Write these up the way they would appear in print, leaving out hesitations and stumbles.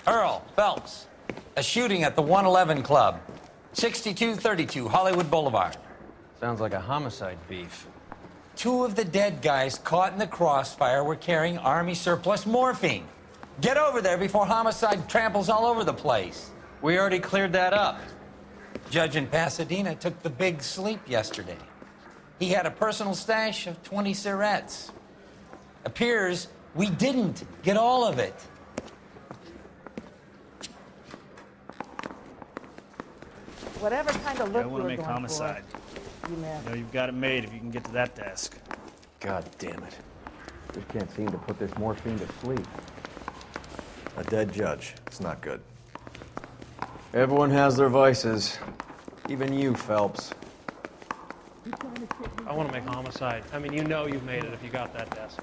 Earle, Phelps. A shooting at the 111 Club. 6232 Hollywood Boulevard. Sounds like a homicide beef. Two of the dead guys caught in the crossfire were carrying Army surplus morphine. Get over there before homicide tramples all over the place. We already cleared that up. Judge in Pasadena took the big sleep yesterday. He had a personal stash of 20 cigarettes. Appears we didn't get all of it. Whatever kind of look I want to make going homicide. For, you man. You know you've got it made if you can get to that desk. God damn it. We can't seem to put this morphine to sleep. A dead judge. It's not good. Everyone has their vices. Even you, Phelps. I want to make homicide. I mean, you know you've made it if you got that desk.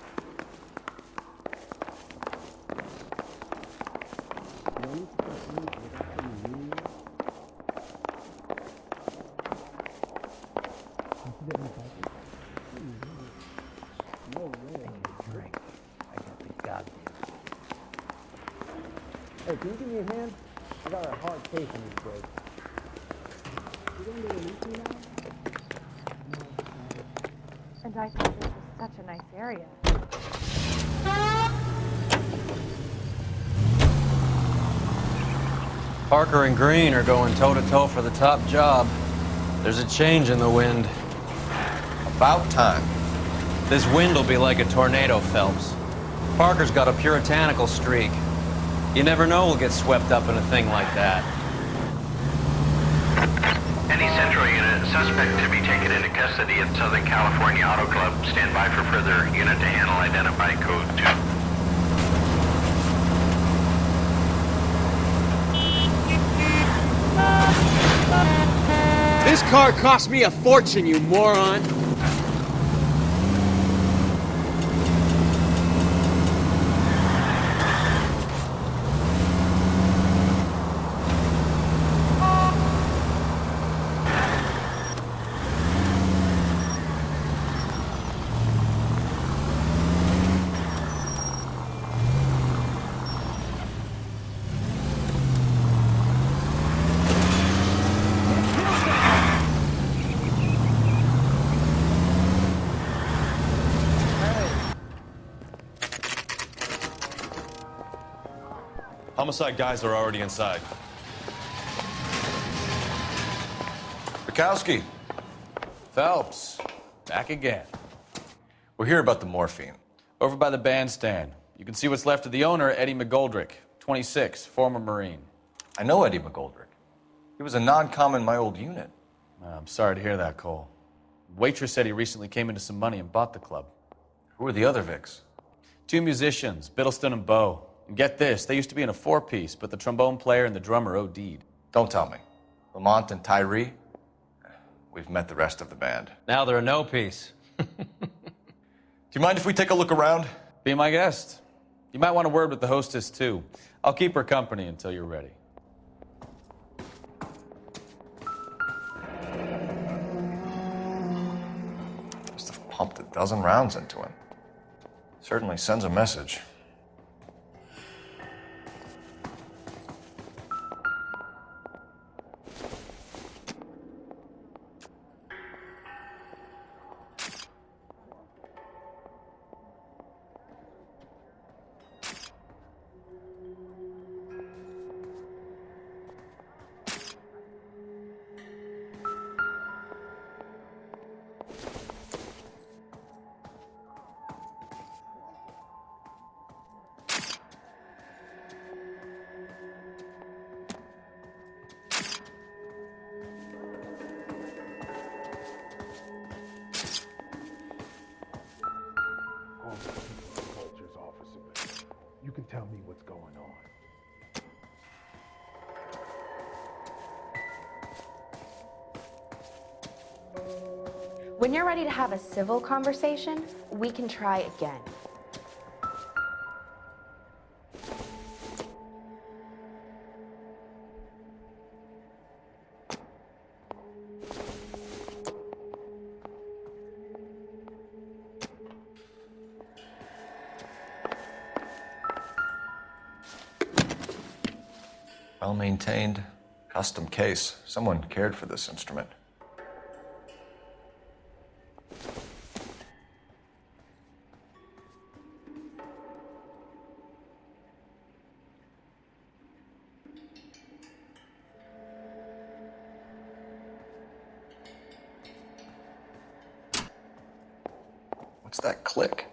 Hey, can you give me a hand? I got a hard case in this break. You going to release me now? And I thought this was such a nice area. Parker and Green are going toe-to-toe for the top job. There's a change in the wind. About time. This wind will be like a tornado, Phelps. Parker's got a puritanical streak. You never know we'll get swept up in a thing like that. Any Central unit, suspect to be taken into custody at Southern California Auto Club. Stand by for further unit to handle identify code 2. This car cost me a fortune, you moron! Homicide guys are already inside. Bukowski. Phelps, back again. We're here about the morphine. Over by the bandstand. You can see what's left of the owner, Eddie McGoldrick, 26, former Marine. I know Eddie McGoldrick. He was a non-com in my old unit. I'm sorry to hear that, Cole. Waitress said he recently came into some money and bought the club. Who are the other Vics? Two musicians, Biddleston and Bowe. And get this, they used to be in a four-piece, but the trombone player and the drummer OD'd. Don't tell me. Lamont and Tyree? We've met the rest of the band. Now they're a no-piece. Do you mind if we take a look around? Be my guest. You might want a word with the hostess, too. I'll keep her company until you're ready. Must have pumped a dozen rounds into him. Certainly sends a message. You can tell me what's going on. When you're ready to have a civil conversation, we can try again. Well-maintained, custom case. Someone cared for this instrument. What's that click?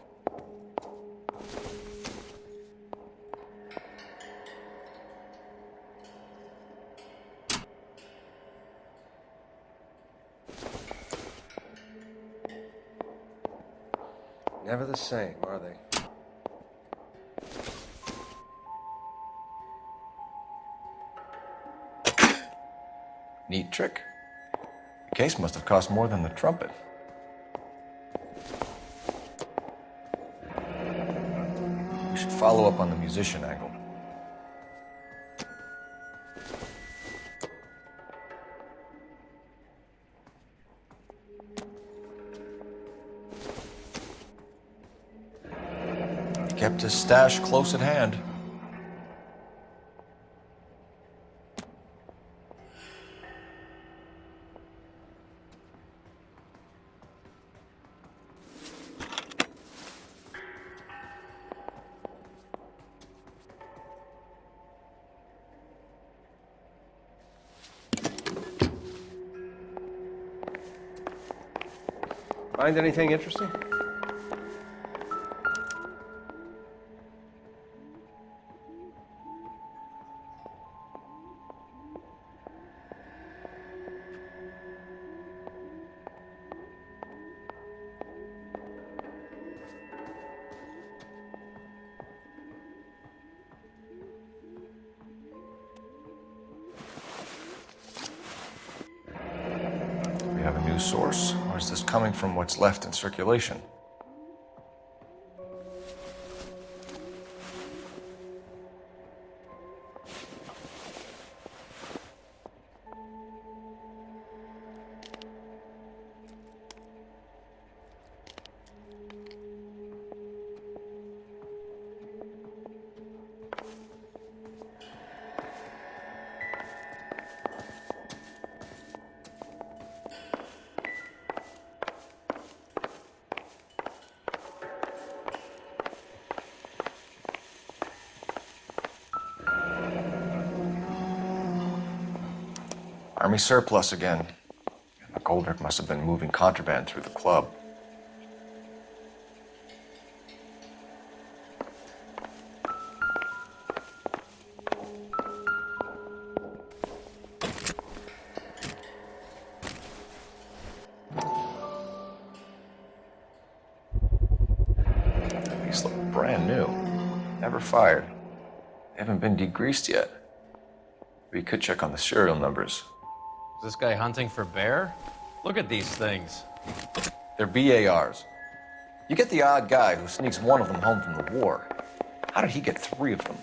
Never the same, are they? Neat trick. The case must have cost more than the trumpet. We should follow up on the musician angle. Kept his stash close at hand. Find anything interesting? Have a new source, or is this coming from what's left in circulation? Army surplus again. The Goldrick must have been moving contraband through the club. These look brand new. Never fired. They haven't been degreased yet. We could check on the serial numbers. Is this guy hunting for bear? Look at these things. They're BARs. You get the odd guy who sneaks one of them home from the war. How did he get 3 of them?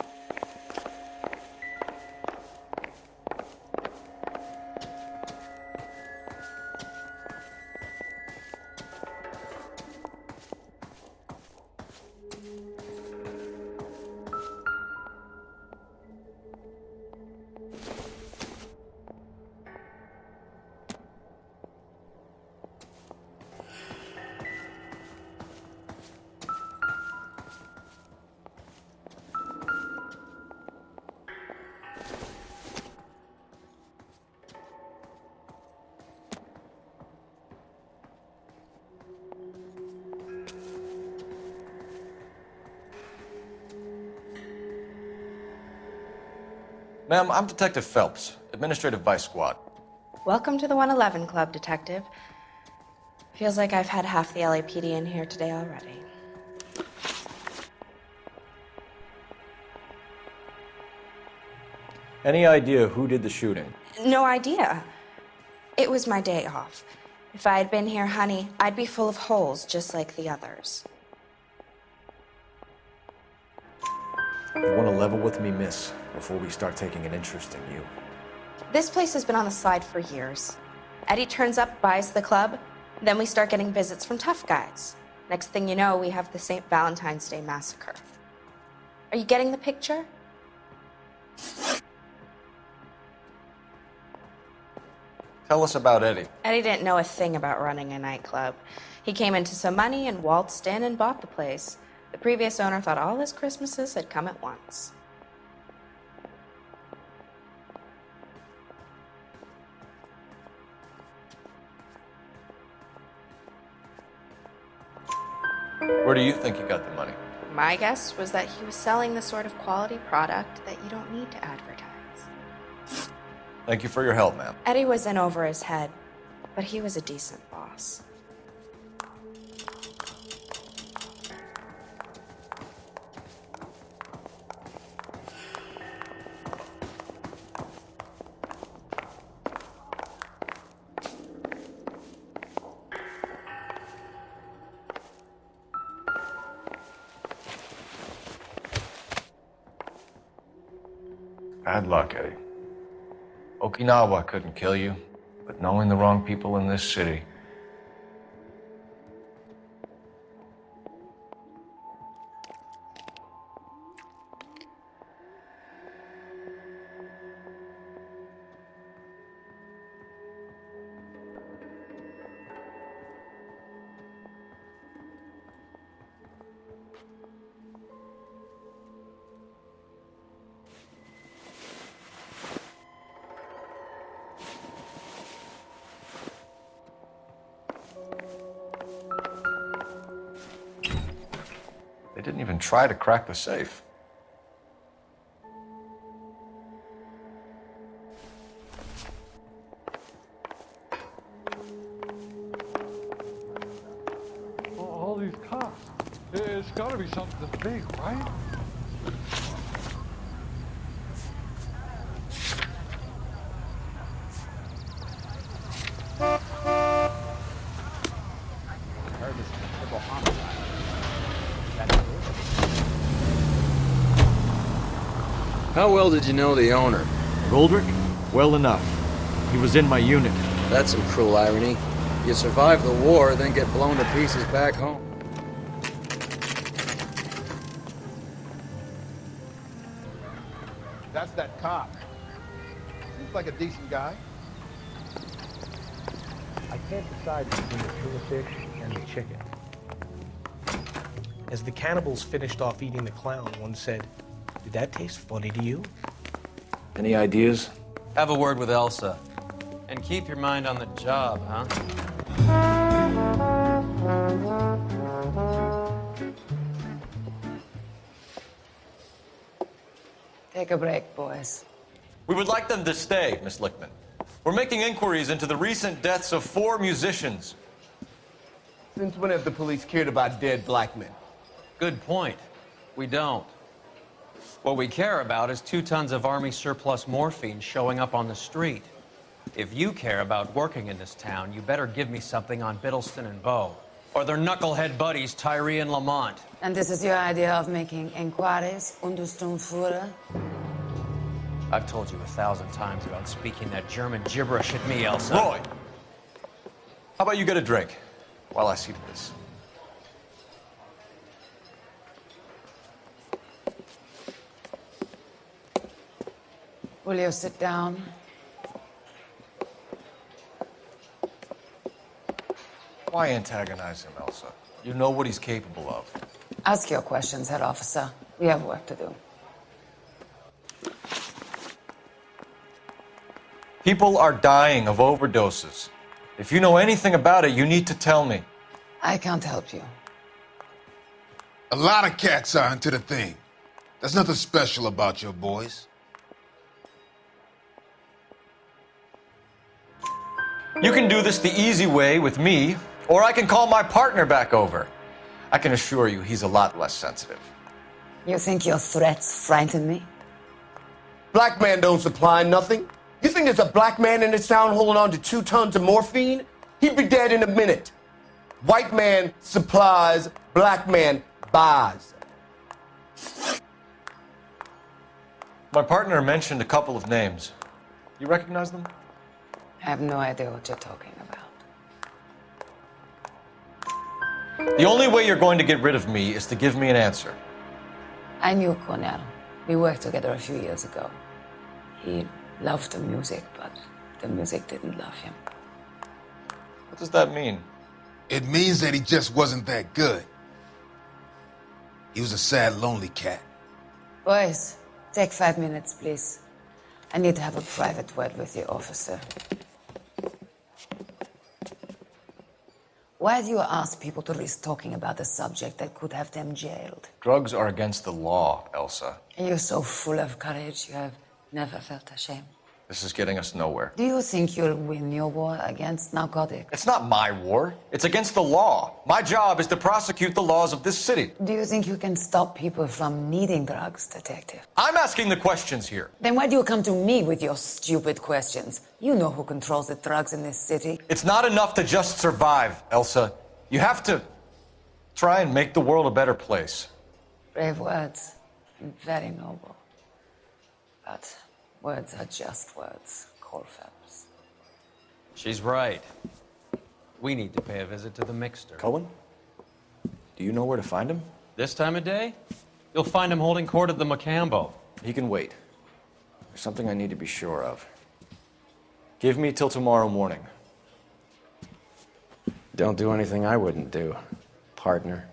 Ma'am, I'm Detective Phelps, Administrative Vice Squad. Welcome to the 111 Club, Detective. Feels like I've had half the LAPD in here today already. Any idea who did the shooting? No idea. It was my day off. If I had been here, honey, I'd be full of holes just like the others. You want to level with me, miss, before we start taking an interest in you. This place has been on the slide for years. Eddie turns up, buys the club, then we start getting visits from tough guys. Next thing you know, we have the St. Valentine's Day massacre. Are you getting the picture? Tell us about Eddie. Eddie didn't know a thing about running a nightclub. He came into some money and waltzed in and bought the place. The previous owner thought all his Christmases had come at once. Where do you think he got the money? My guess was that he was selling the sort of quality product that you don't need to advertise. Thank you for your help, ma'am. Eddie was in over his head, but he was a decent boss. Bad luck, Eddie. Okinawa couldn't kill you, but knowing the wrong people in this city. They didn't even try to crack the safe. All these cops. It's gotta be something big, right? How well did you know the owner? Goldrick? Well enough. He was in my unit. That's some cruel irony. You survive the war, then get blown to pieces back home. That's that cop. Seems like a decent guy. I can't decide between the tuna fish and the chicken. As the cannibals finished off eating the clown, one said, "Did that taste funny to you?" Any ideas? Have a word with Elsa. And keep your mind on the job, huh? Take a break, boys. We would like them to stay, Miss Lichtman. We're making inquiries into the recent deaths of 4 musicians. Since when have the police cared about dead black men? Good point. We don't. What we care about is 2 tons of Army surplus morphine showing up on the street. If you care about working in this town, you better give me something on Biddleston and Bow, or their knucklehead buddies Tyree and Lamont. And this is your idea of making inquiries Untersturmführer? I've told you 1,000 times about speaking that German gibberish at me, Elsa. Roy! How about you get a drink while I see to this? Will you sit down? Why antagonize him, Elsa? You know what he's capable of. Ask your questions, head officer. We have work to do. People are dying of overdoses. If you know anything about it, you need to tell me. I can't help you. A lot of cats are into the thing. There's nothing special about your boys. You can do this the easy way with me, or I can call my partner back over. I can assure you he's a lot less sensitive. You think your threats frighten me? Black man don't supply nothing. You think there's a black man in this town holding on to 2 tons of morphine? He'd be dead in a minute. White man supplies, black man buys. My partner mentioned a couple of names. You recognize them? I have no idea what you're talking about. The only way you're going to get rid of me is to give me an answer. I knew Cornell. We worked together a few years ago. He loved the music, but the music didn't love him. What does that mean? It means that he just wasn't that good. He was a sad, lonely cat. Boys, take 5 minutes, please. I need to have a private word with you, officer. Why do you ask people to risk talking about a subject that could have them jailed? Drugs are against the law, Elsa. And you're so full of courage, you have never felt ashamed. This is getting us nowhere. Do you think you'll win your war against narcotics? It's not my war. It's against the law. My job is to prosecute the laws of this city. Do you think you can stop people from needing drugs, detective? I'm asking the questions here. Then why do you come to me with your stupid questions? You know who controls the drugs in this city. It's not enough to just survive, Elsa. You have to try and make the world a better place. Brave words. Very noble. But words are just words. Call Phelps. She's right. We need to pay a visit to the mixer. Cohen? Do you know where to find him? This time of day? You'll find him holding court at the Macambo. He can wait. There's something I need to be sure of. Give me till tomorrow morning. Don't do anything I wouldn't do, partner.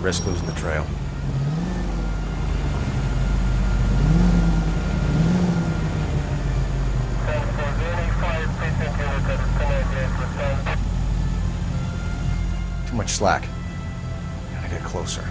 Risk losing the trail. Too much slack. Gotta get closer.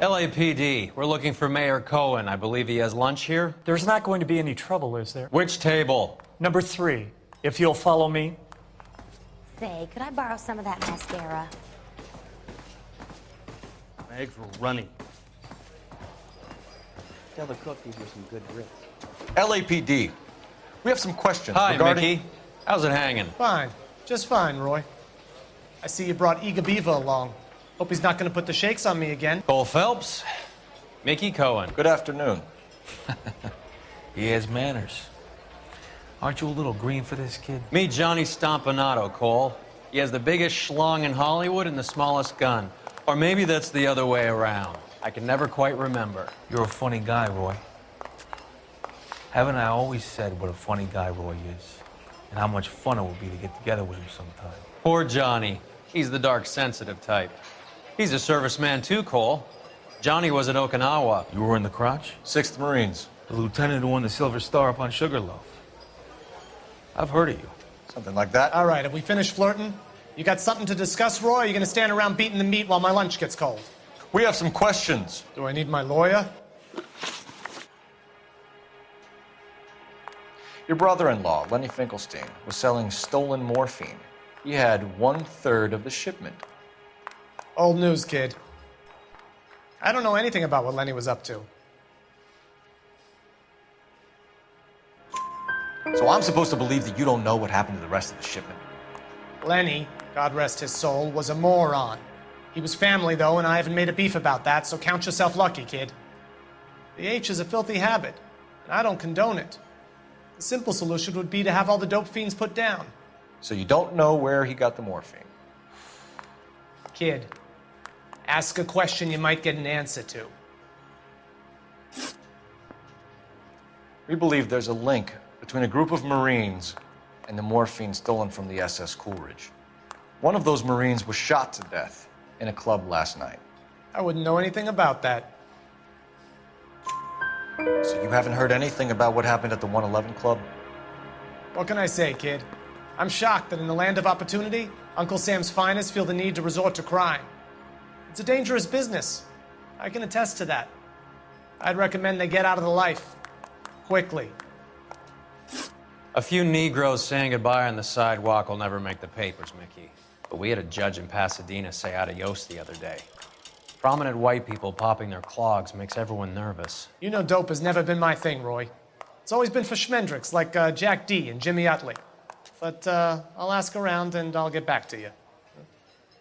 LAPD, we're looking for Mayor Cohen. I believe he has lunch here. There's not going to be any trouble, is there? Which table? Number 3, if you'll follow me. Say, could I borrow some of that mascara? My eggs were runny. Tell the cook these were some good grits. LAPD, we have some questions Hi, regarding... Mickey. How's it hanging? Fine. Just fine, Roy. I see you brought Eager Beaver along. Hope he's not going to put the shakes on me again. Cole Phelps, Mickey Cohen. Good afternoon. He has manners. Aren't you a little green for this kid? Meet Johnny Stompanato, Cole. He has the biggest schlong in Hollywood and the smallest gun. Or maybe that's the other way around. I can never quite remember. You're a funny guy, Roy. Haven't I always said what a funny guy Roy is? And how much fun it would be to get together with him sometime. Poor Johnny. He's the dark, sensitive type. He's a serviceman too, Cole. Johnny was at Okinawa. You were in the crotch? 6th Marines. The lieutenant who won the Silver Star up on Sugarloaf. I've heard of you. Something like that. All right, have we finished flirting? You got something to discuss, Roy, or are you going to stand around beating the meat while my lunch gets cold? We have some questions. Do I need my lawyer? Your brother-in-law, Lenny Finkelstein, was selling stolen morphine. He had 1/3 of the shipment. Old news, kid. I don't know anything about what Lenny was up to. So I'm supposed to believe that you don't know what happened to the rest of the shipment? Lenny, God rest his soul, was a moron. He was family, though, and I haven't made a beef about that, so count yourself lucky, kid. The H is a filthy habit, and I don't condone it. The simple solution would be to have all the dope fiends put down. So you don't know where he got the morphine? Kid, ask a question you might get an answer to. We believe there's a link between a group of Marines and the morphine stolen from the SS Coolidge. One of those Marines was shot to death in a club last night. I wouldn't know anything about that. So you haven't heard anything about what happened at the 111 Club? What can I say, kid? I'm shocked that in the land of opportunity, Uncle Sam's finest feel the need to resort to crime. It's a dangerous business. I can attest to that. I'd recommend they get out of the life. Quickly. A few Negroes saying goodbye on the sidewalk will never make the papers, Mickey. But we had a judge in Pasadena say adios the other day. Prominent white people popping their clogs makes everyone nervous. You know dope has never been my thing, Roy. It's always been for schmendricks like Jack D. and Jimmy Utley. But I'll ask around and I'll get back to you.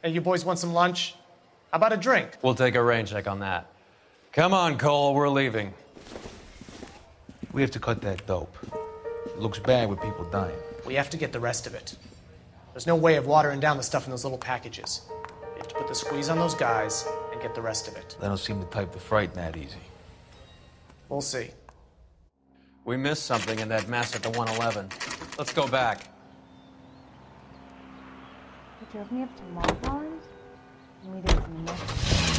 Hey, you boys want some lunch? How about a drink? We'll take a rain check on that. Come on, Cole, we're leaving. We have to cut that dope. It looks bad with people dying. We have to get the rest of it. There's no way of watering down the stuff in those little packages. You have to put the squeeze on those guys and get the rest of it. They don't seem the type to frighten that easy. We'll see. We missed something in that mess at the 111. Let's go back. You drove me up to Mulholland? And we didn't miss.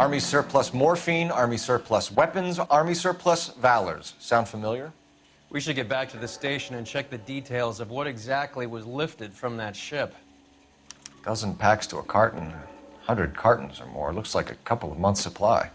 Army surplus morphine, Army surplus weapons, Army surplus valors. Sound familiar? We should get back to the station and check the details of what exactly was lifted from that ship. Dozen packs to a carton, 100 cartons or more. Looks like a couple of months' supply.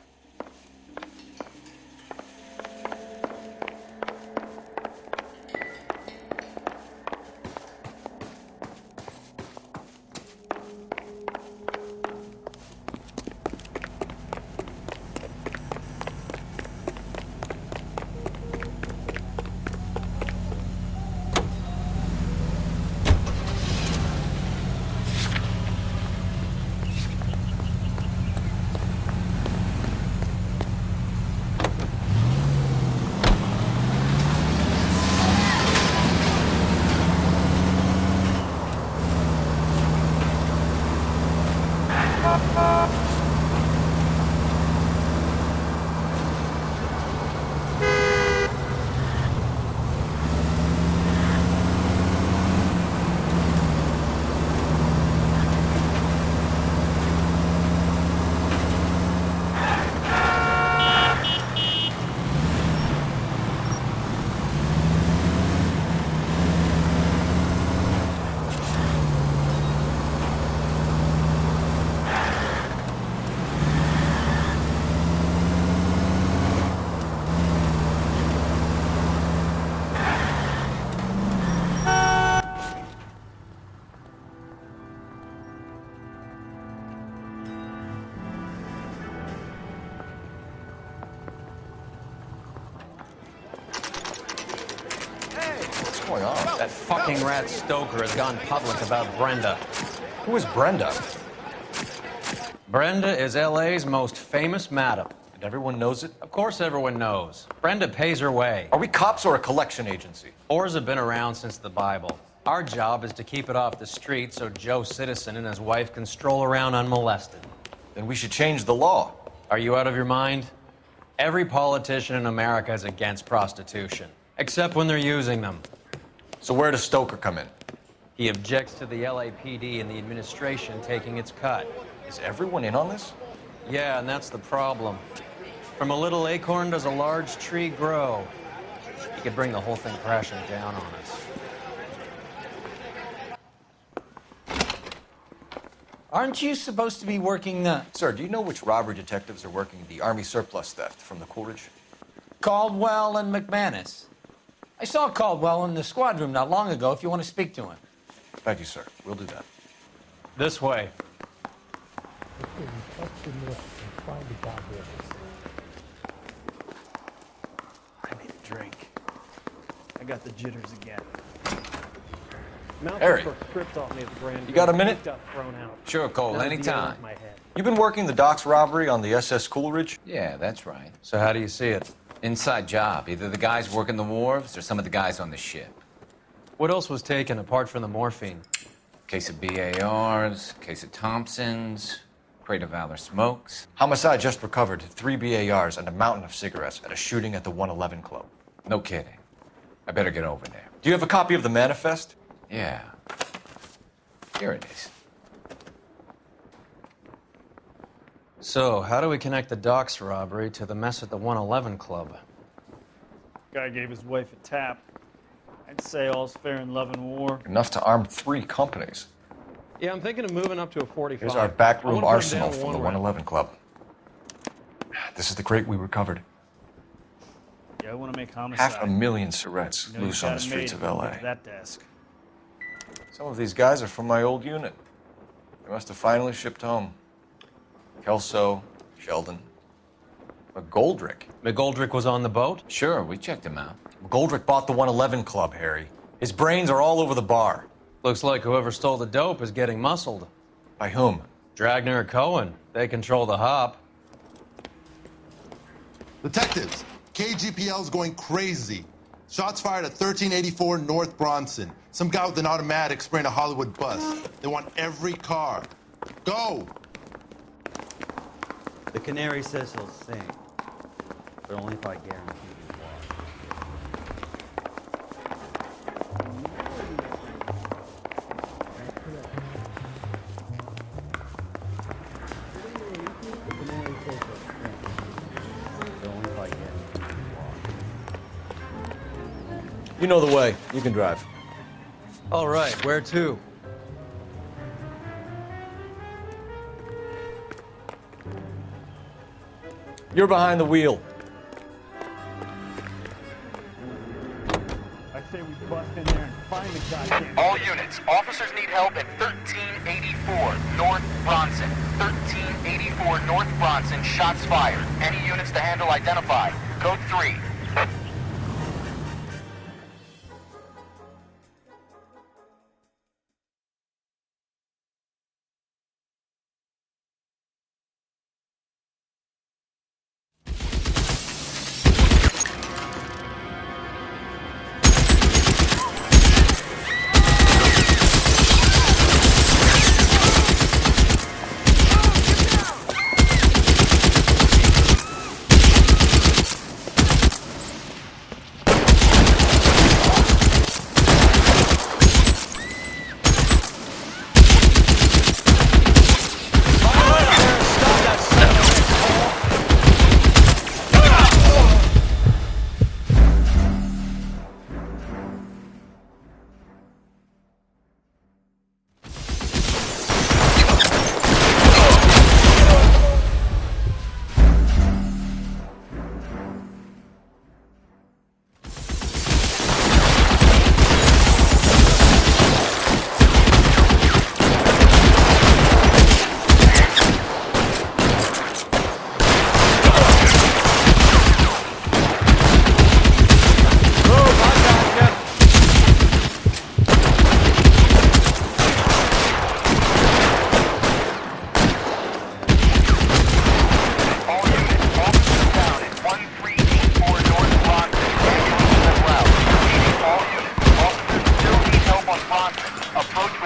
What's going on? That fucking rat Stoker has gone public about Brenda. Who is Brenda? Brenda is LA's most famous madam. And everyone knows it? Of course everyone knows. Brenda pays her way. Are we cops or a collection agency? Whores have been around since the Bible. Our job is to keep it off the street so Joe Citizen and his wife can stroll around unmolested. Then we should change the law. Are you out of your mind? Every politician in America is against prostitution, except when they're using them. So where does Stoker come in? He objects to the LAPD and the administration taking its cut. Is everyone in on this? Yeah, and that's the problem. From a little acorn does a large tree grow. He could bring the whole thing crashing down on us. Aren't you supposed to be working the... Sir, do you know which robbery detectives are working the Army surplus theft from the Coolidge? Caldwell and McManus. I saw Caldwell in the squad room not long ago if you want to speak to him. Thank you, sir. We'll do that. This way. I need a drink. I got the jitters again. Harry, you got a minute? Sure, Cole, anytime. You've been working the docks robbery on the SS Coolidge? Yeah, that's right. So how do you see it? Inside job. Either the guys working the wharves or some of the guys on the ship. What else was taken apart from the morphine? Case of BARs, case of Thompsons, crate of Valor smokes. Homicide just recovered 3 BARs and a mountain of cigarettes at a shooting at the 111 Club. No kidding. I better get over there. Do you have a copy of the manifest? Yeah. Here it is. So, how do we connect the docks robbery to the mess at the 111 Club? Guy gave his wife a tap. I'd say all's fair in love and war. Enough to arm 3 companies. Yeah, I'm thinking of moving up to a 45. Here's our backroom I wanna put 'em arsenal down from the one round. 111 Club. This is the crate we recovered. Yeah, I want to make homicide. 500,000 cigarettes You know, loose you on the got it streets made of if you LA. get to that desk. Some of these guys are from my old unit. They must have finally shipped home. Kelso, Sheldon, McGoldrick. McGoldrick was on the boat? Sure, we checked him out. McGoldrick bought the 111 Club, Harry. His brains are all over the bar. Looks like whoever stole the dope is getting muscled. By whom? Dragner or Cohen. They control the hop. Detectives, KGPL's going crazy. Shots fired at 1384 North Bronson. Some guy with an automatic spraying a Hollywood bus. They want every car. Go! The canary says he'll sing, but only if I guarantee you water. The canary says You know the way. You can drive. All right, where to? You're behind the wheel. I say we bust in there and find the goddamn... All units, officers need help at 1384 North Bronson. 1384 North Bronson, shots fired. Any units to handle identify. Code 3.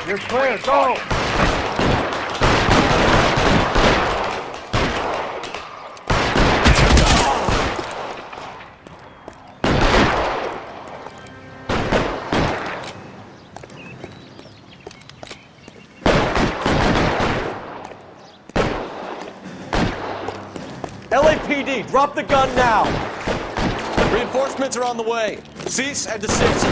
You're clear, go! LAPD, drop the gun now! Reinforcements are on the way. Cease and desist.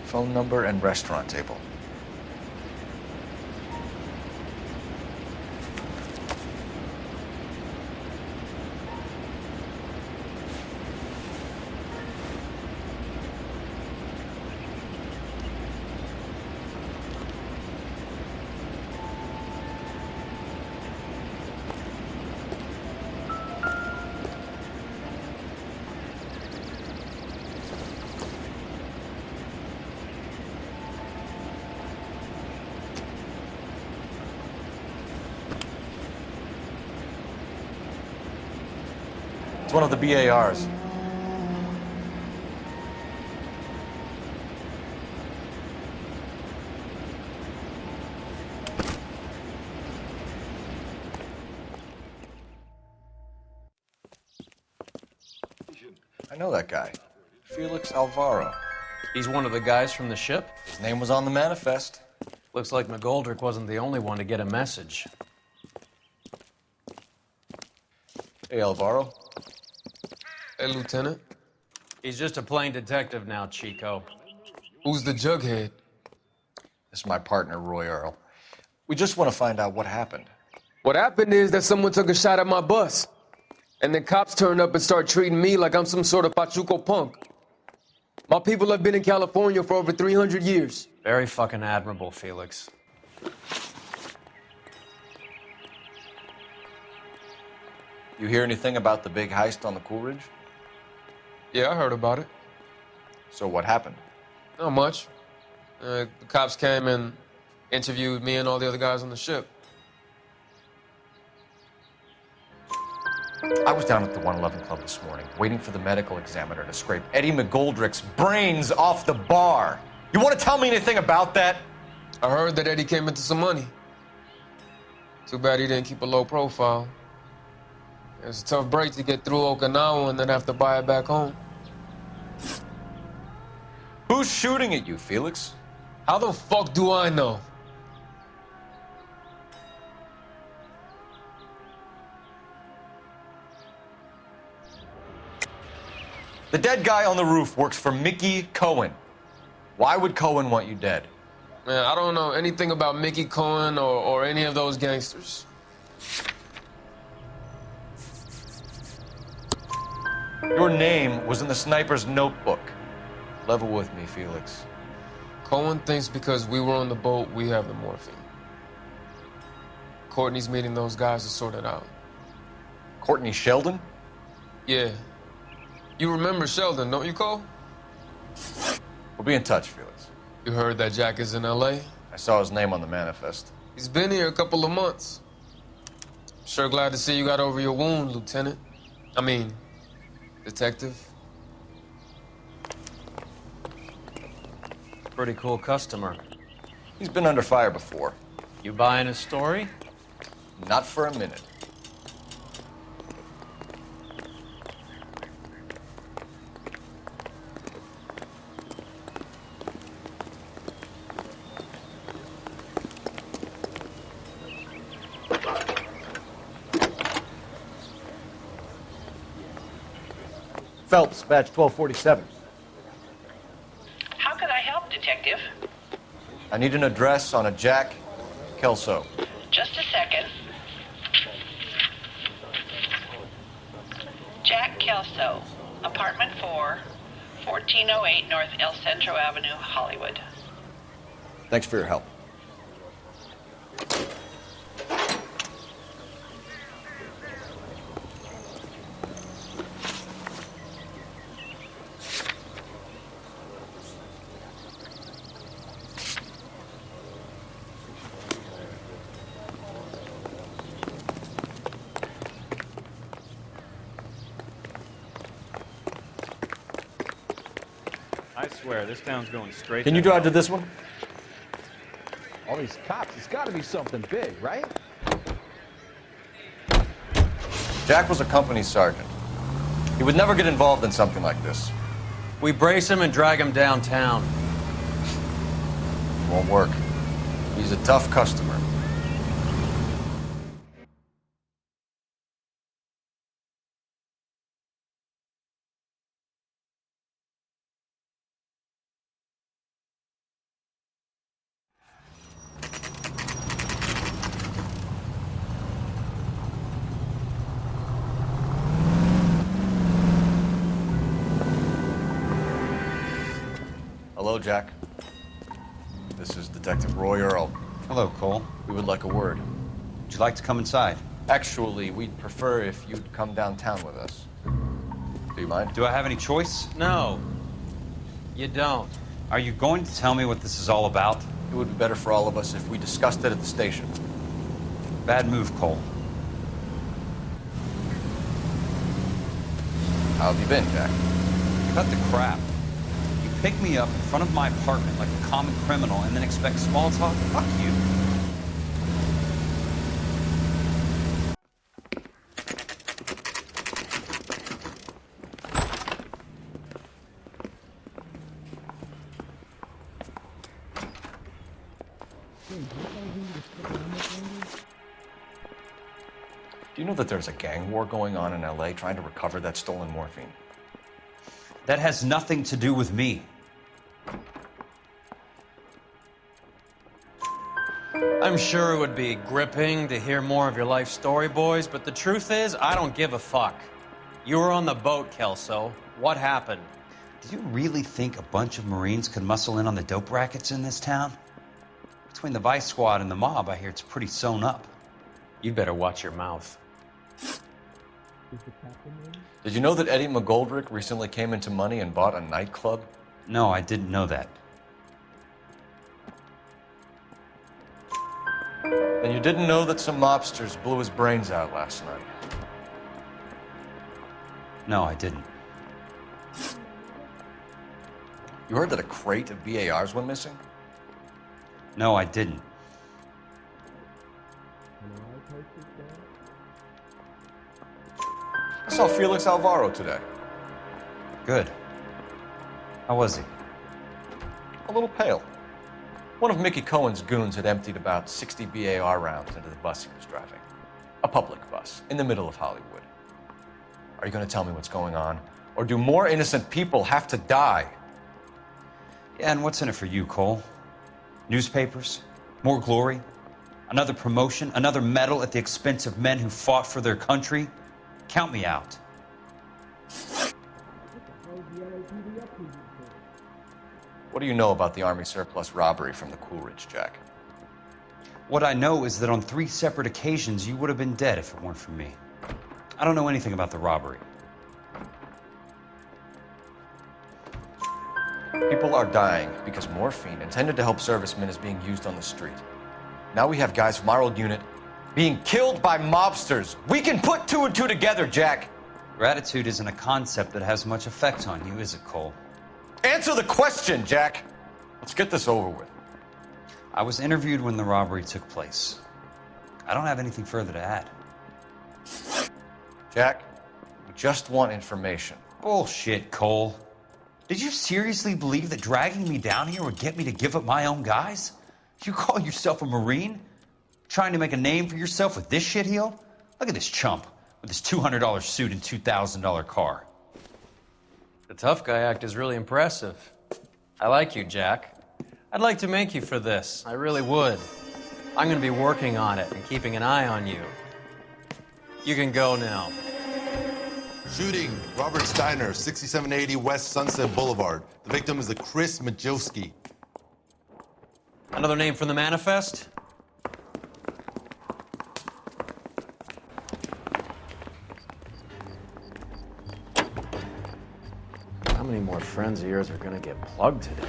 Phone number and restaurant table. It's one of the BARs. I know that guy. Felix Alvaro. He's one of the guys from the ship? His name was on the manifest. Looks like McGoldrick wasn't the only one to get a message. Hey, Alvaro. Hey, Lieutenant. He's just a plain detective now, Chico. Who's the jughead? This is my partner, Roy Earle. We just want to find out what happened. What happened is that someone took a shot at my bus. And then cops turn up and start treating me like I'm some sort of Pachuco punk. My people have been in California for over 300 years. Very fucking admirable, Felix. You hear anything about the big heist on the Coolidge? Yeah, I heard about it. So what happened? Not much. The cops came and interviewed me and all the other guys on the ship. I was down at the 111 Club this morning, waiting for the medical examiner to scrape Eddie McGoldrick's brains off the bar. You want to tell me anything about that? I heard that Eddie came into some money. Too bad he didn't keep a low profile. It was a tough break to get through Okinawa and then have to buy it back home. Who's shooting at you, Felix? How the fuck do I know? The dead guy on the roof works for Mickey Cohen. Why would Cohen want you dead? Man, I don't know anything about Mickey Cohen or any of those gangsters. Your name was in the sniper's notebook. Level with me, Felix. Cohen thinks because we were on the boat, we have the morphine. Courtney's meeting those guys to sort it out. Courtney Sheldon? Yeah. You remember Sheldon, don't you, Cole? We'll be in touch, Felix. You heard that Jack is in L.A.? I saw his name on the manifest. He's been here a couple of months. Sure glad to see you got over your wound, Lieutenant. I mean, Detective. Pretty cool customer. He's been under fire before. You buying his story? Not for a minute. Phelps, badge 1247. How can I help, Detective? I need an address on a Jack Kelso. Just a second. Jack Kelso, apartment 4, 1408 North El Centro Avenue, Hollywood. Thanks for your help. I swear, this town's going straight. Can you drive to this one? All these cops, it's got to be something big, right? Jack was a company sergeant. He would never get involved in something like this. We brace him and drag him downtown. Won't work. He's a tough customer. Hello, Jack. This is Detective Roy Earle. Hello, Cole. We would like a word. Would you like to come inside? Actually, we'd prefer if you'd come downtown with us. Do you mind? Do I have any choice? No, you don't. Are you going to tell me what this is all about? It would be better for all of us if we discussed it at the station. Bad move, Cole. How have you been, Jack? Cut the crap. You pick me up in front of my apartment like a common criminal and then expect small talk? Fuck you. Do you know that there's a gang war going on in LA trying to recover that stolen morphine? That has nothing to do with me. I'm sure it would be gripping to hear more of your life story, boys, but the truth is, I don't give a fuck. You were on the boat, Kelso. What happened? Do you really think a bunch of Marines could muscle in on the dope rackets in this town? Between the Vice Squad and the mob, I hear it's pretty sewn up. You'd better watch your mouth. Did you know that Eddie McGoldrick recently came into money and bought a nightclub? No, I didn't know that. And you didn't know that some mobsters blew his brains out last night? No, I didn't. You heard that a crate of BARs went missing? No, I didn't. I saw Felix Alvaro today. Good. How was he? A little pale. One of Mickey Cohen's goons had emptied about 60 BAR rounds into the bus he was driving. A public bus, in the middle of Hollywood. Are you going to tell me what's going on? Or do more innocent people have to die? Yeah, and what's in it for you, Cole? Newspapers? More glory? Another promotion? Another medal at the expense of men who fought for their country? Count me out. What do you know about the Army surplus robbery from the Coolidge, Jack? What I know is that on 3 separate occasions, you would have been dead if it weren't for me. I don't know anything about the robbery. People are dying because morphine intended to help servicemen is being used on the street. Now we have guys from our old unit being killed by mobsters. We can put 2 and 2 together, Jack. Gratitude isn't a concept that has much effect on you, is it, Cole? Answer the question, Jack. Let's get this over with. I was interviewed when the robbery took place. I don't have anything further to add. Jack, we just want information. Bullshit, Cole. Did you seriously believe that dragging me down here would get me to give up my own guys? You call yourself a Marine? Trying to make a name for yourself with this shitheel? Look at this chump with his $200 suit and $2,000 car. The tough guy act is really impressive. I like you, Jack. I'd like to make you for this. I really would. I'm going to be working on it and keeping an eye on you. You can go now. Shooting, Robert Steiner, 6780 West Sunset Boulevard. The victim is a Chris Majowski. Another name from the manifest? How many more friends of yours are gonna get plugged today?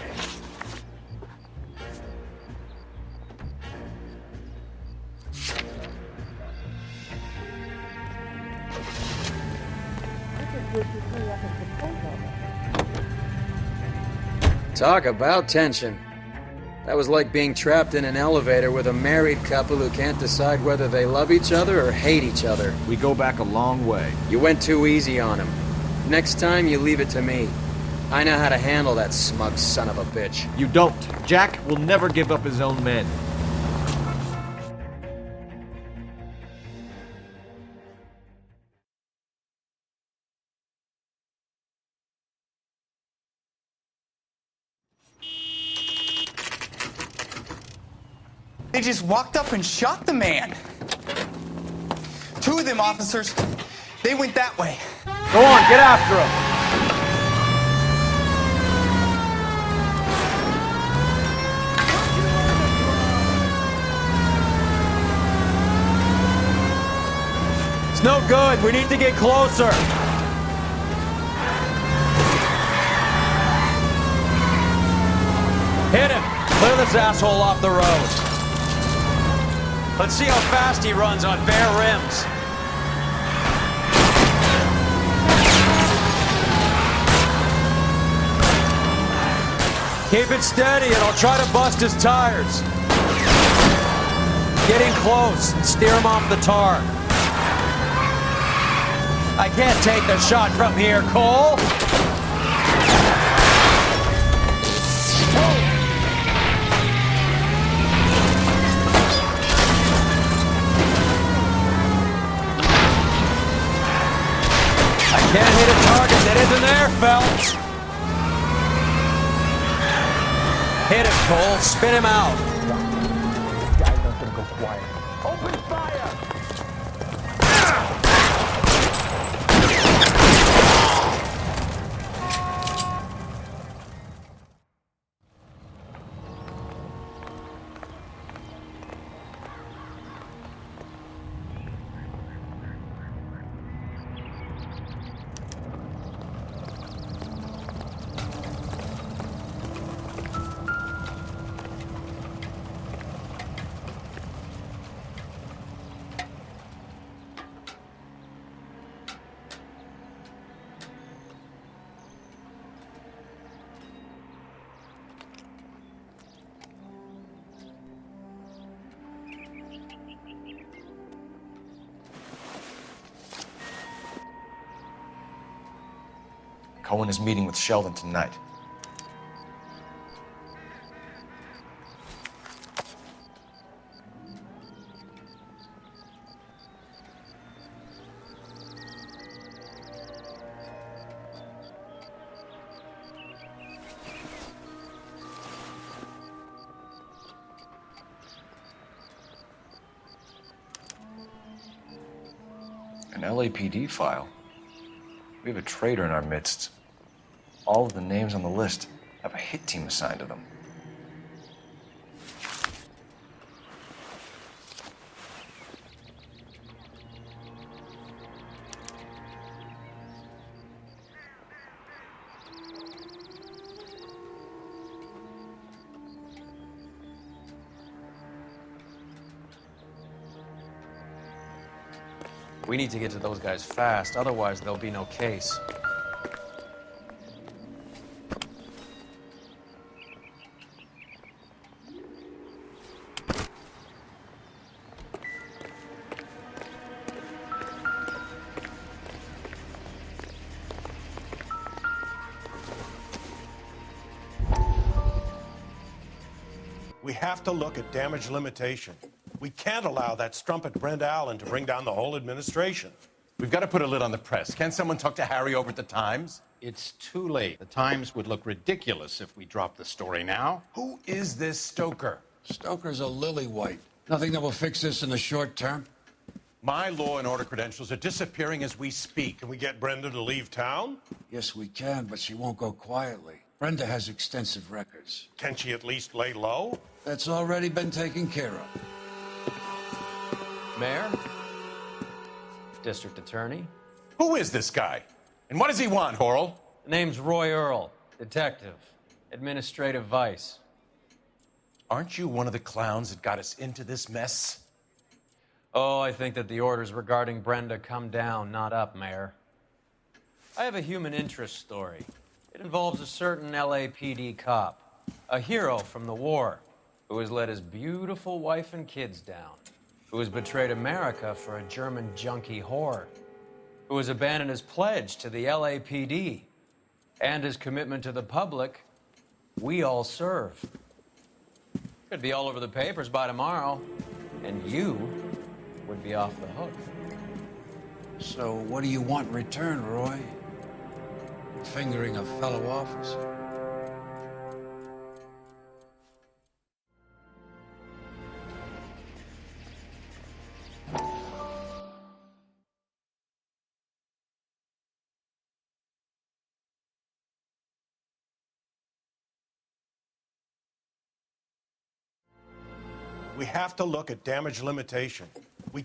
Talk about tension. That was like being trapped in an elevator with a married couple who can't decide whether they love each other or hate each other. We go back a long way. You went too easy on him. Next time, you leave it to me. I know how to handle that smug son of a bitch. You don't. Jack will never give up his own men. They just walked up and shot the man. 2 of them officers, they went that way. Go on, get after him. It's no good. We need to get closer. Hit him. Clear this asshole off the road. Let's see how fast he runs on bare rims. Keep it steady and I'll try to bust his tires. Get in close and steer him off the tar. I can't take the shot from here, Cole. Can't hit a target that isn't there, Phelps. Hit him, Cole. Spin him out. This guy's not gonna Cohen is meeting with Sheldon tonight. An LAPD file. We have a traitor in our midst. All of the names on the list have a hit team assigned to them. We need to get to those guys fast, otherwise there'll be no case. We have to look at damage limitation. We can't allow that strumpet Brent Allen to bring down the whole administration. We've got to put a lid on the press. Can someone talk to Harry over at the Times? It's too late. The Times would look ridiculous if we dropped the story now. Who is this Stoker? Stoker's a lily-white. Nothing that will fix this in the short term? My law and order credentials are disappearing as we speak. Can we get Brenda to leave town? Yes, we can, but she won't go quietly. Brenda has extensive records. Can she at least lay low? That's already been taken care of. Mayor? District Attorney? Who is this guy? And what does he want, Earle? The name's Roy Earle, detective, administrative vice. Aren't you one of the clowns that got us into this mess? Oh, I think that the orders regarding Brenda come down, not up, Mayor. I have a human interest story. It involves a certain LAPD cop, a hero from the war, who has let his beautiful wife and kids down, who has betrayed America for a German junkie whore, who has abandoned his pledge to the LAPD and his commitment to the public. We all serve. Could be all over the papers by tomorrow, and you would be off the hook. So what do you want in return, Roy? Fingering a fellow officer? We have to look at damage limitation. We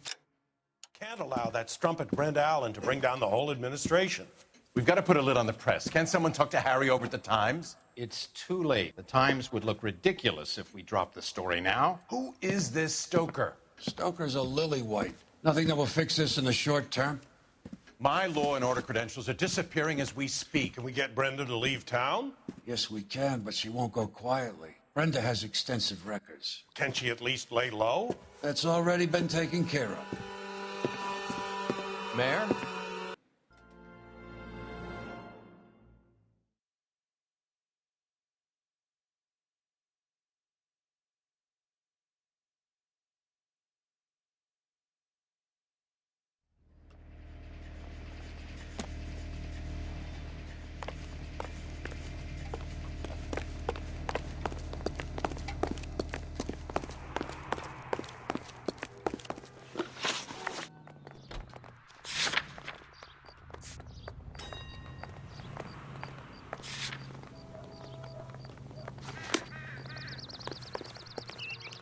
can't allow that strumpet Brent Allen to bring down the whole administration. We've got to put a lid on the press. Can someone talk to Harry over at the Times? It's too late. The Times would look ridiculous if we dropped the story now. Who is this Stoker? Stoker's a lily-white. Nothing that will fix this in the short term? My law and order credentials are disappearing as we speak. Can we get Brenda to leave town? Yes, we can, but she won't go quietly. Brenda has extensive records. Can she at least lay low? That's already been taken care of. Mayor?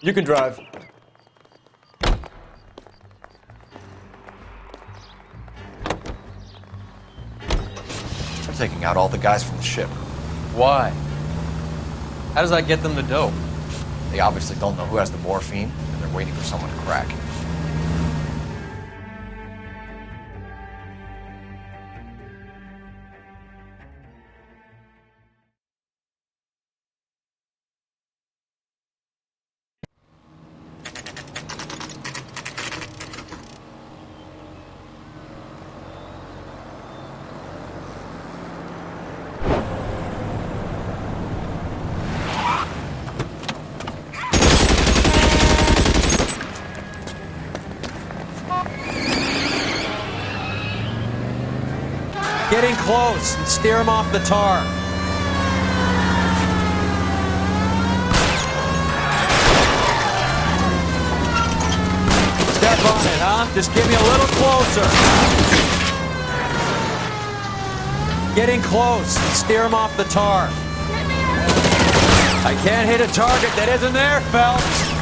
You can drive. They're taking out all the guys from the ship. Why? How does that get them the dope? They obviously don't know who has the morphine, and they're waiting for someone to crack it. Getting close and steer him off the tar. Step on it, huh? Just get me a little closer. Getting close and steer him off the tar. I can't hit a target that isn't there, Phelps.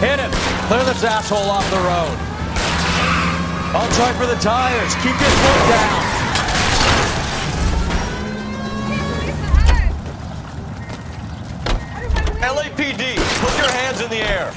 Hit him. Clear this asshole off the road. I'll try for the tires. Keep your foot down. LAPD, put your hands in the air.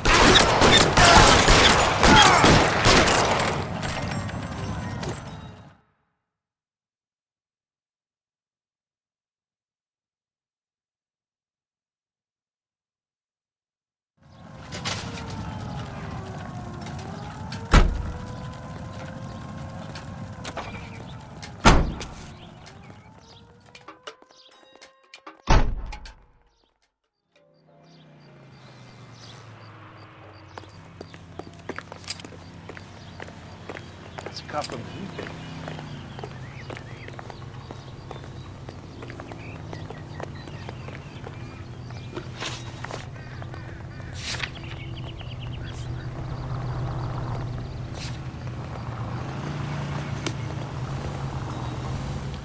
It's a cop from Houston.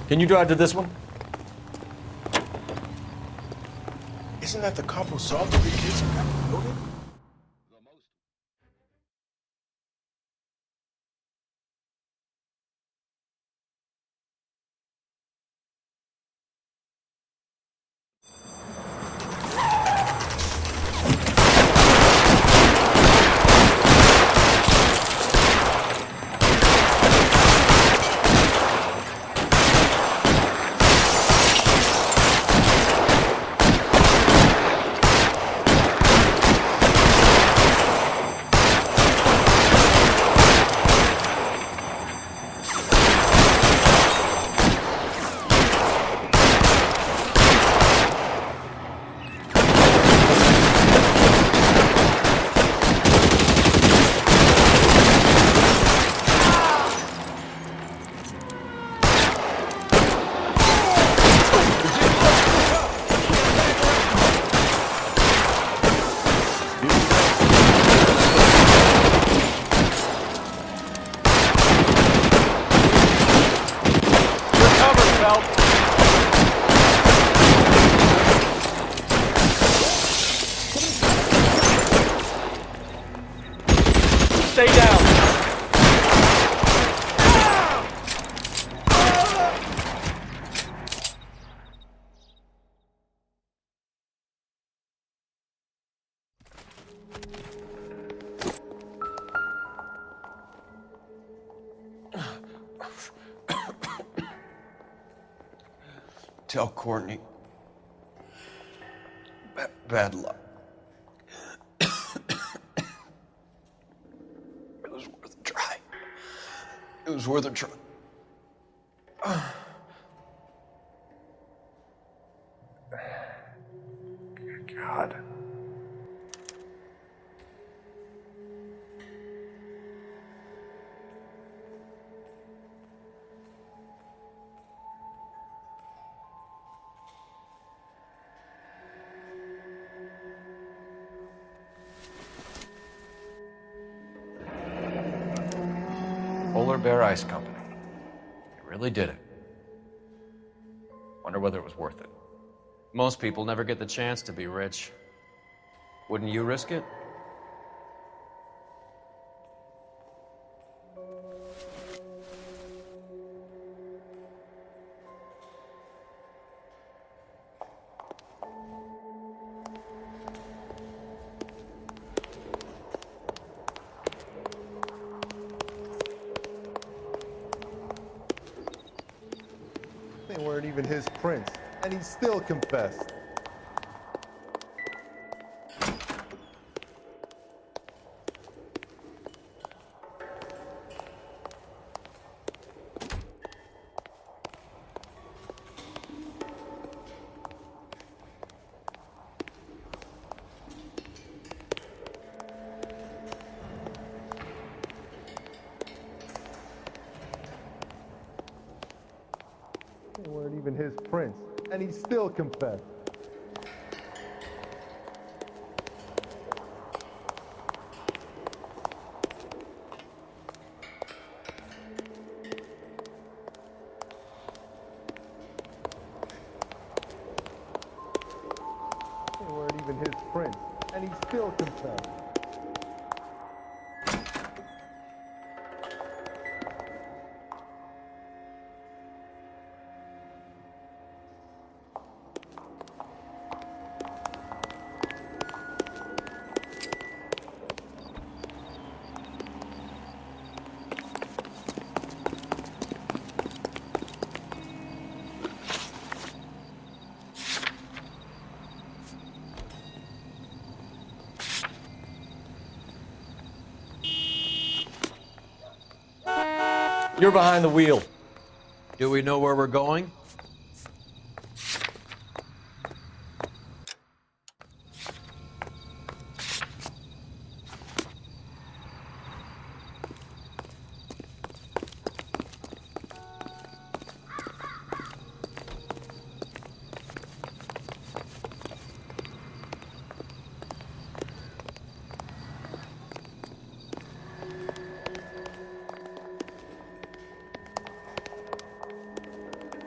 Can you drive to this one? Isn't that the cop who saw the 3 kids who got promoted? Stay down. Tell Courtney. Bad luck. It was worth a try. It was worth a try. God. Polar Bear Ice Company. You really did it. Wonder whether it was worth it. Most people never get the chance to be rich. Wouldn't you risk it? They weren't even his prints, and he still confessed. his prince, and he still confessed. They weren't even his prince, and he still confessed. You're behind the wheel. Do we know where we're going?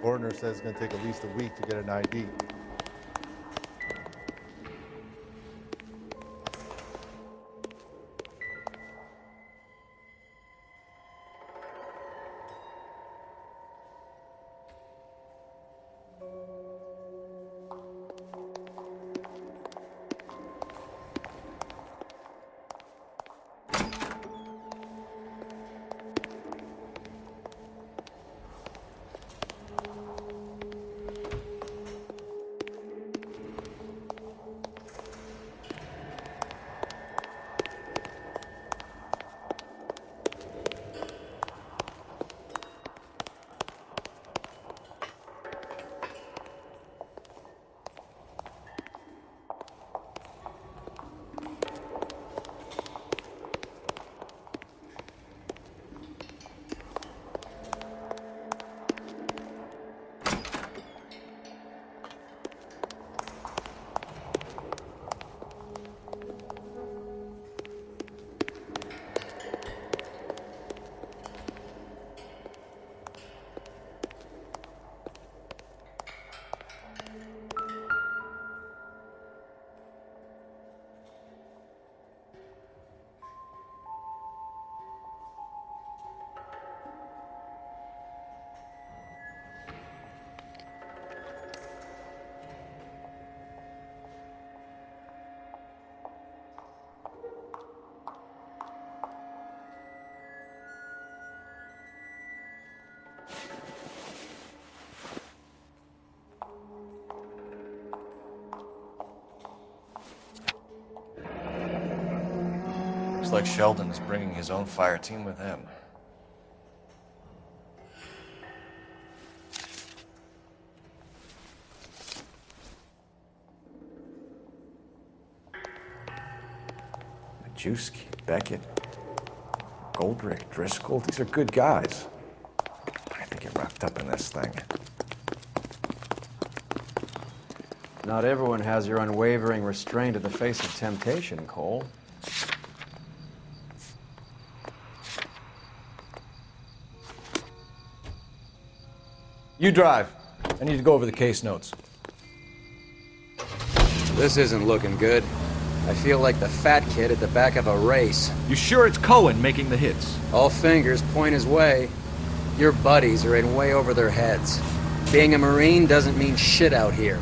Coroner says it's going to take at least a week to get an ID. Looks like Sheldon is bringing his own fire team with him. Majewski, Beckett, Goldrick, Driscoll, these are good guys. I think get wrapped up in this thing. Not everyone has your unwavering restraint in the face of temptation, Cole. You drive. I need to go over the case notes. This isn't looking good. I feel like the fat kid at the back of a race. You sure it's Cohen making the hits? All fingers point his way. Your buddies are in way over their heads. Being a Marine doesn't mean shit out here.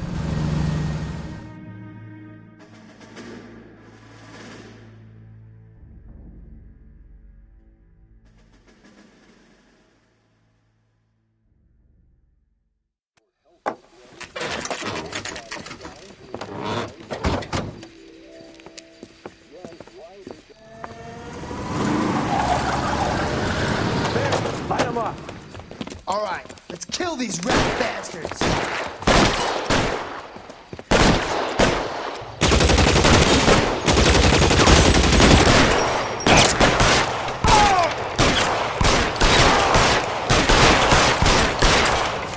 All right, let's kill these rat bastards.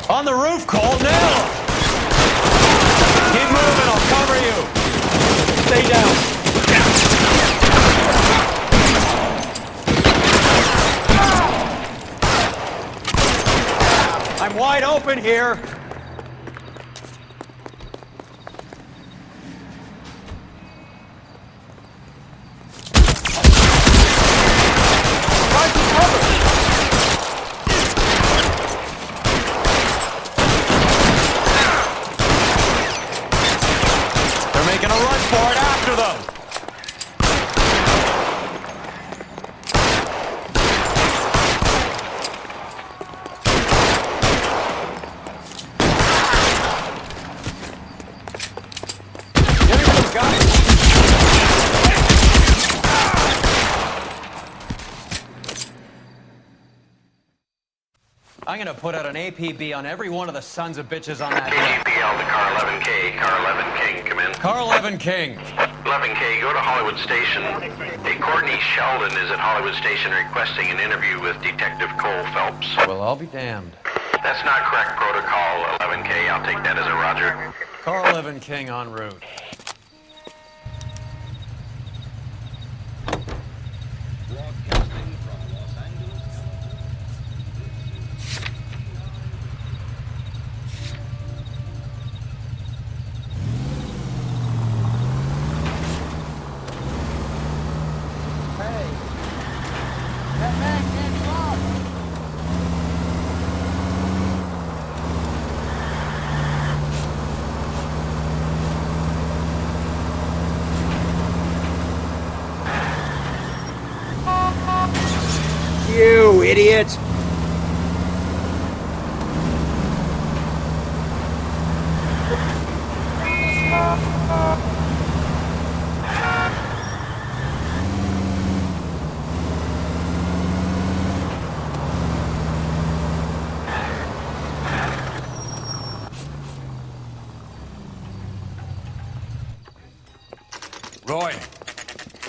On the roof, Cole, now! open here. They're making a run for it after them. I'm gonna put out an APB on every one of the sons of bitches on that KGPL to car 11K. Car 11 King, come in. Car 11 King. 11K, go to Hollywood Station. Hey, Courtney Sheldon is at Hollywood Station requesting an interview with Detective Cole Phelps. Well, I'll be damned. That's not correct protocol, 11K. I'll take that as a roger. Car 11 King en route. You idiot! Roy,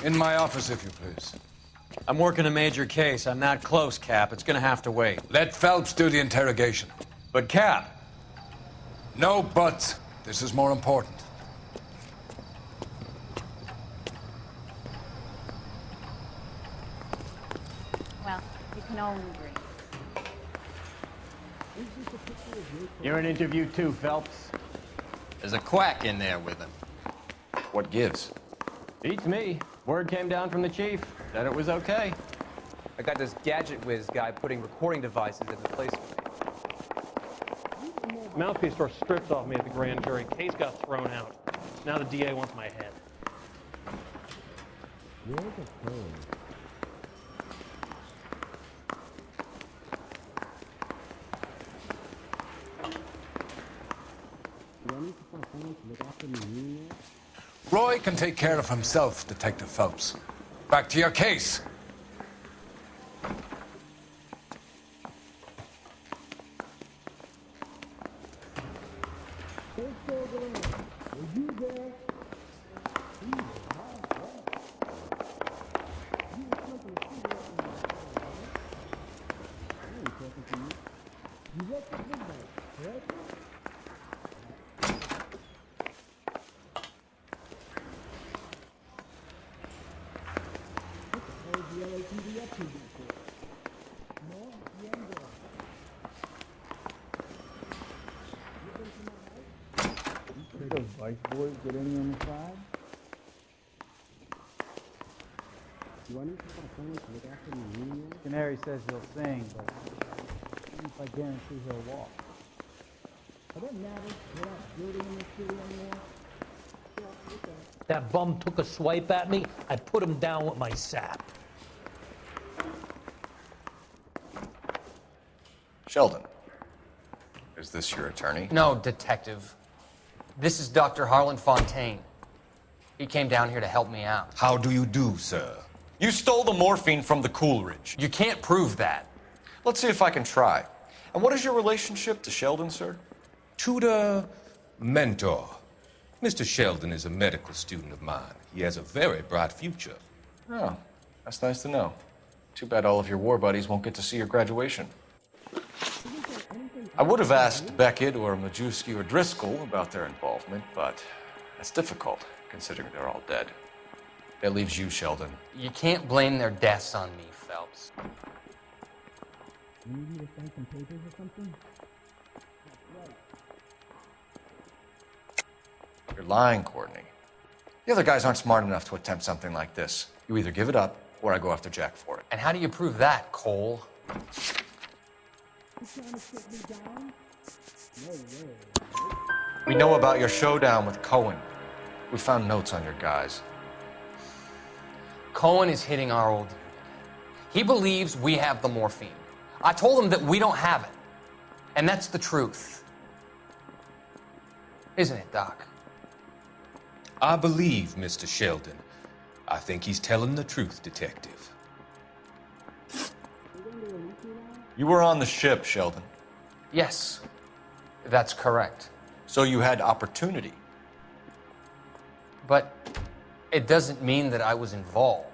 in my office, if you please. I'm working a major case. I'm not close, Cap. It's gonna have to wait. Let Phelps do the interrogation. But, Cap. No buts. This is more important. Well, you can only dream. You're in interview too, Phelps. There's a quack in there with him. What gives? Beats me. Word came down from the chief. Said it was okay. I got this gadget whiz guy putting recording devices into place for me. Mouthpiece were stripped off me at the grand jury. Case got thrown out. Now the DA wants my head. Where's the phone? Roy can take care of himself, Detective Phelps. Back to your case. Those vice boys get any on the side? Do I need to put a phone to look after the union? Canary says he'll sing, but if I guarantee he'll walk. Are there matters without building in the city anymore? That bum took a swipe at me. I put him down with my sap. Sheldon, is this your attorney? No, Detective. This is Dr. Harlan Fontaine. He came down here to help me out. How do you do, sir? You stole the morphine from the Coolidge. You can't prove that. Let's see if I can try. And what is your relationship to Sheldon, sir? Tutor, mentor. Mr. Sheldon is a medical student of mine. He has a very bright future. Oh, that's nice to know. Too bad all of your war buddies won't get to see your graduation. I would have asked Beckett or Majewski or Driscoll about their involvement, but that's difficult, considering they're all dead. That leaves you, Sheldon. You can't blame their deaths on me, Phelps. You need me to sign some papers or something? You're lying, Courtney. The other guys aren't smart enough to attempt something like this. You either give it up, or I go after Jack for it. And how do you prove that, Cole? We know about your showdown with Cohen. We found notes on your guys. Cohen is hitting our old unit. He believes we have the morphine. I told him that we don't have it. And that's the truth. Isn't it, Doc? I believe Mr. Sheldon. I think he's telling the truth, Detective. You were on the ship, Sheldon. Yes, that's correct. So you had opportunity. But it doesn't mean that I was involved.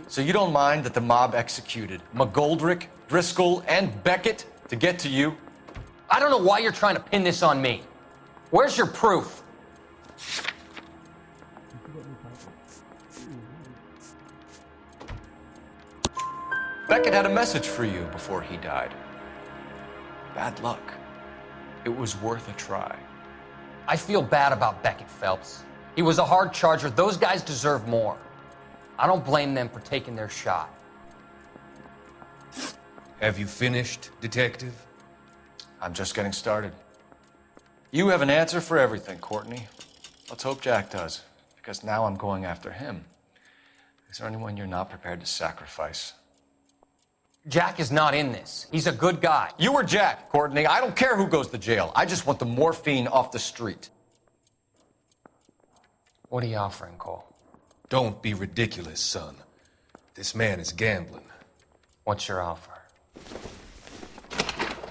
So you don't mind that the mob executed McGoldrick, Driscoll, and Beckett to get to you? I don't know why you're trying to pin this on me. Where's your proof? Beckett had a message for you before he died. Bad luck. It was worth a try. I feel bad about Beckett, Phelps. He was a hard charger. Those guys deserve more. I don't blame them for taking their shot. Have you finished, Detective? I'm just getting started. You have an answer for everything, Courtney. Let's hope Jack does, because now I'm going after him. Is there anyone you're not prepared to sacrifice? Jack is not in this. He's a good guy. You or Jack, Courtney. I don't care who goes to jail. I just want the morphine off the street. What are you offering, Cole? Don't be ridiculous, son. This man is gambling. What's your offer?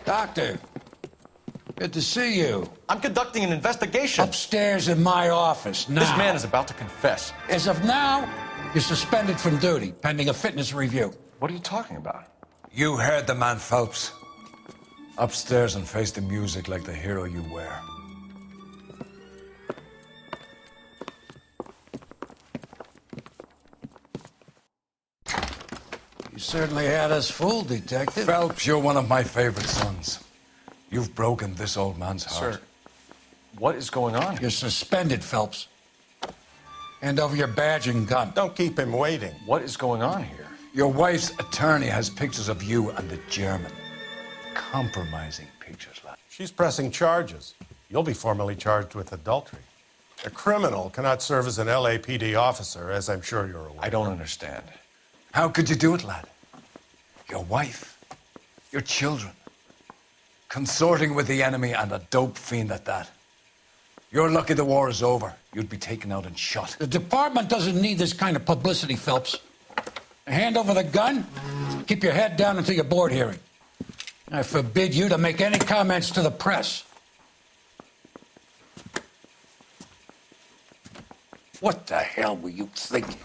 Doctor, good to see you. I'm conducting an investigation. Upstairs in my office now. This man is about to confess. As of now, you're suspended from duty, pending a fitness review. What are you talking about? You heard the man, Phelps. Upstairs and face the music like the hero you were. You certainly had us fooled, Detective. Phelps, you're one of my favorite sons. You've broken this old man's heart. Sir, what is going on? You're suspended, Phelps. Hand over your badge and gun. Don't keep him waiting. What is going on here? Your wife's attorney has pictures of you and the German. Compromising pictures, lad. She's pressing charges. You'll be formally charged with adultery. A criminal cannot serve as an LAPD officer, as I'm sure you're aware. I don't understand. How could you do it, lad? Your wife, your children, consorting with the enemy and a dope fiend at that. You're lucky the war is over. You'd be taken out and shot. The department doesn't need this kind of publicity, Phelps. Hand over the gun, keep your head down until your board hearing. I forbid you to make any comments to the press. What the hell were you thinking?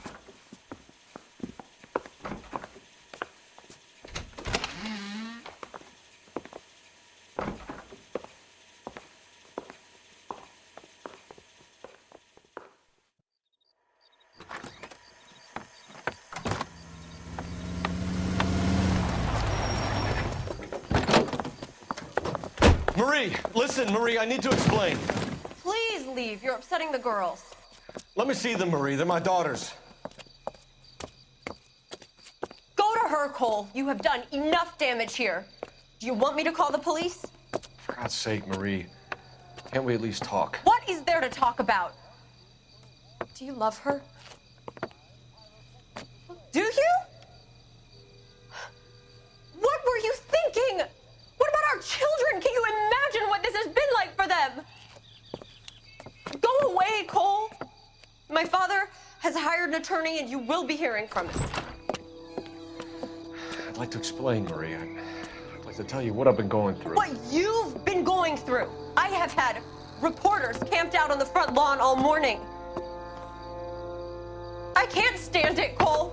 Marie, listen, Marie, I need to explain. Please leave. You're upsetting the girls. Let me see them, Marie. They're my daughters. Go to her, Cole. You have done enough damage here. Do you want me to call the police? For God's sake, Marie, can't we at least talk? What is there to talk about? Do you love her? Do you? What were you thinking? What about our children? Can you imagine what this has been like for them? Go away, Cole. My father has hired an attorney and you will be hearing from him. I'd like to explain, Marie. I'd like to tell you what I've been going through. What you've been going through. I have had reporters camped out on the front lawn all morning. I can't stand it, Cole.